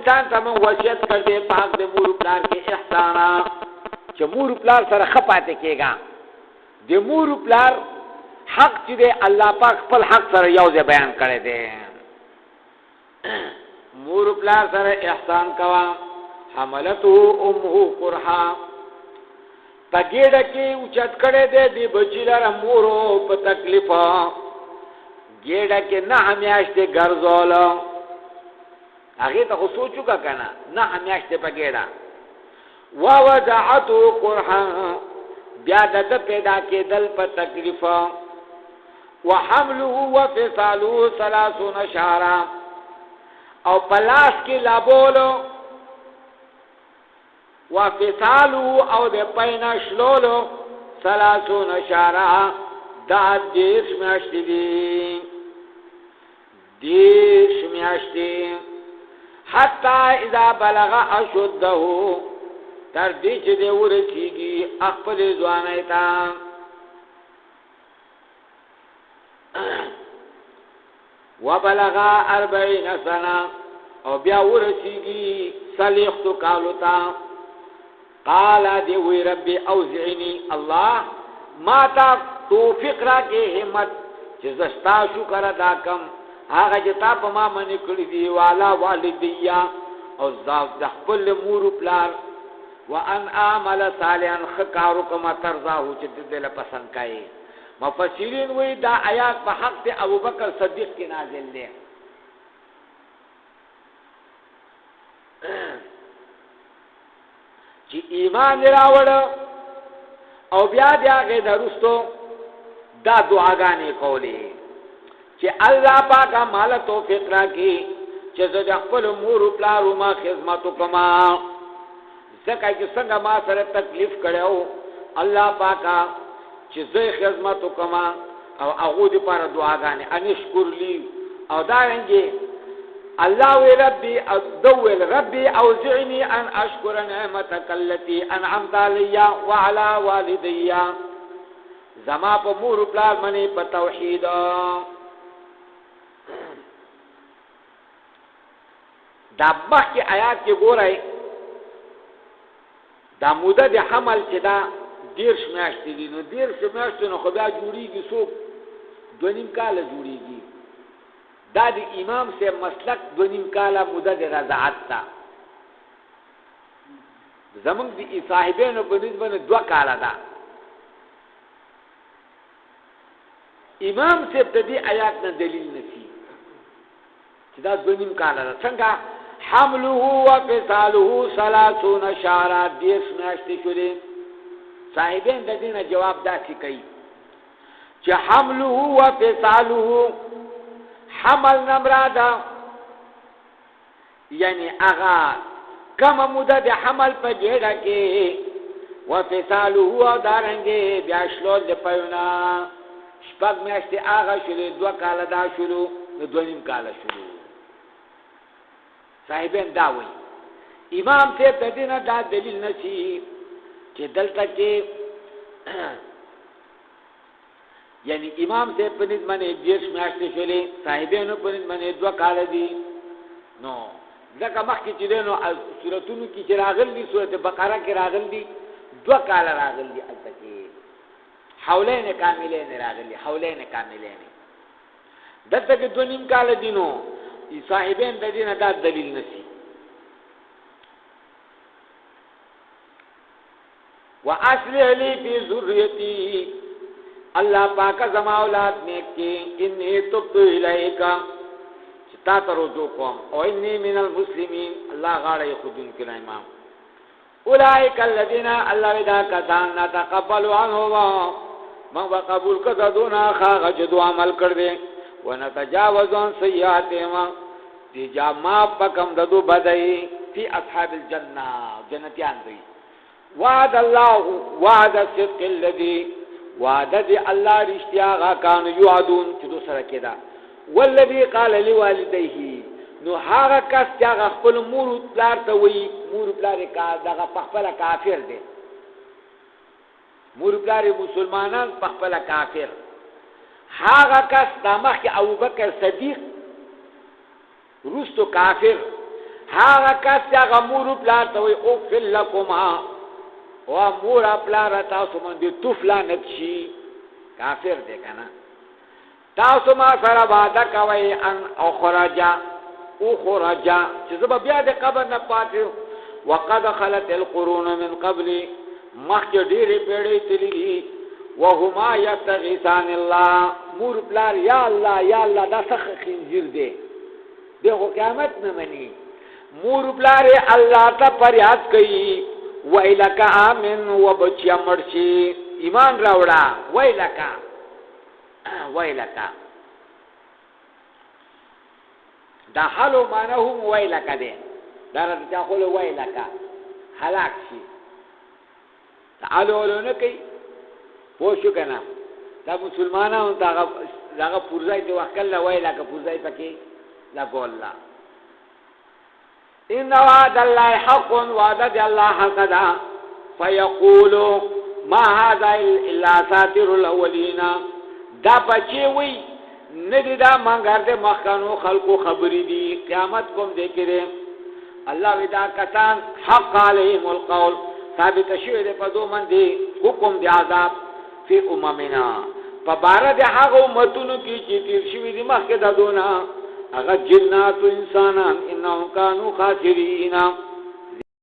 انسان ته من وصیت کړ دې پاک دې مور پلار کې احسانا چې مور پلار سره خپاته کېګا دې مور پلار حق چې دې الله پاک خپل حق سره یو ځای بیان کړی دی مور پلار سره احسان کوا حملته امه قرحا پګېډه کې اوچت کړی دی دې بچی لره مورو په تکلیفه ګېډه کې نه همیاشتې ګرځول هغې ته خو سوچ وکړه که نه نه همیاشتې په ګېډه ووضعته قرحا بیا د ده پیدا کېدل په تکلیفه وحمله وفصاله 30 شهرا او پلاس کې لابولو وفصاله او د پینه شلولو 30 شهرا دا 10 میاشتې دي 10 میاشتې حتی اذا بلغ اشده تر دې چې دې ورسیږي خپل ځوانۍ ته وبلغ 40 سنه او بیا ورسیږي 40 کالو ته قال دی وی ربي اوزعني الله ما تا توفیق را کې همت چې زستا شکر ادا کم هغه چې تا په ما باندې کړی دی والا والدیا او د خپل مور پلار وان اعمل صالحا خکارو کما ترضاه چې دې له پسند کای مفسرین وی دا آیات په حق ته ابوبکر صدیق کې نازل دي چې ایمان راوړ او بیا هغه درستو دا دعاګانې کولې چې الله پاک مال توفیق راکړي چې زه خپل مور او پلار ما خدمت وکما ځکه چې څنګه ما سره تکلیف کړو الله پاک چې زه خدمت وکما او هغه دې پر دعاګانې انشکر لی او دا رنګي الله وی ربي ادول ربي اوزعني ان اشكر نعمتك التي انعمت علي وعلى والدي زما په مور پلار باندې په توحید دا مخکې آیات کې ګورئ دا موده د حمل چې دا 10 میاشتې دي نو 10 میاشتې نو خو بیا جوړیږي څوک 2.5 کاله جوړیږي دا د امام سے مسلک 2.5 کاله موده د رضاعت تا زمونږ د صاحبانو په نسبت 2 کاله ده امام سے ابتدی آیات نه دلیل نشي چې دا 2.5 کاله ده څنګه حمله وفصاله 30 شهرا 10 میاشتې شولې صاحبین د دې نه جواب داسې کوي چې حمله وفصاله حمل نمراده یعنی اغا کم موده د حمل په جېړه کې وفصاله او دارنګې بیا شلول د پيونا شپږ میاشتې اغا شولې 2 کاله دا شلو 2.5 کاله شلو صاحبین دا وایي امام ته د دې نه دا دلیل نشي چې دلته کې یعنی امام سے پنځ باندې 10 میاشتې شولې صاحبانو پنځ باندې 2 کال دي نو ځکه مخکې چې نو سورتونو کې چې راغلي سورته بقره کې راغلي 2 کال راغلي البته کې حولین کاملین راغلي حولین کاملین دته کې 2.5 کال دي نو صاحبین د دې نه دا دلیل نشي واصلح لي في ذريتي الله پاک زما اولاد نیک کی انی تبت الیک چتا ترجو کوم او انی من المسلمین الله غاړه خودن کړه امام اولئک الذین الله ودا کسان نتقبل عنهم ما قبول کړه دونه خاغه جدو عمل کړ دې ونتجاوز عن سیئاتهم دی جما پکم ددو بدای فی اصحاب الجنه جنتیان دی وعد الله وعد الصدق الذي وعده دی الله رښتیا غا کان یعدون چې دو سره کېدا والذي قال لوالديه نو هغه کس چې هغه خپل مور پلار ته وی مور پلار کا دغه خپل کافر دی مور پلار مسلمانان خپل کافر هغه کس د مخ ابوبکر صدیق روستو کافر هغه کس چې هغه مور پلار ته وایي اغفر لکما و مور پلار تاسو باندې توف لعنت شي کافر دی که نه تاسو ما سره وعده کوئ ان اخرجا چې زه به بیا د قبر نه پاتې وقد خلت القرون من قبل مخکې ډېرې پیړۍ تللي دي وهما یستغیثان الله مور پلار یا الله دا څه خنزیر دی دی خو قیامت نه مني مور پلار الله ته فریاد کوي ویلک آمن و بچیا مرشي ایمان راوړه ویلک دا حالو معنی هم ویلک دی دا رته خو ویلک هلاک شي تعالو نه کوي پوښو کنه دا مسلمانانو داغه پورځای ته وکړه ویلک پورځای پکې لا ګولا ان وعد الله حق وعد الله حق دا فيقول ما هذا الا ساتر الاولين دا بچي وي ندی دا مانګار دې مخکانو خلقو خبرې دي قیامت کوم دې کړي الله ودا کسان حق عليهم القول ثابت شوی دې په دوه باندې حکم دی عذاب فی اممنا فبارد هغه امتونو کې چې تیر شوی دي مخکې دا دونه هغه جنات و انسانان انهم كانوا خاسرین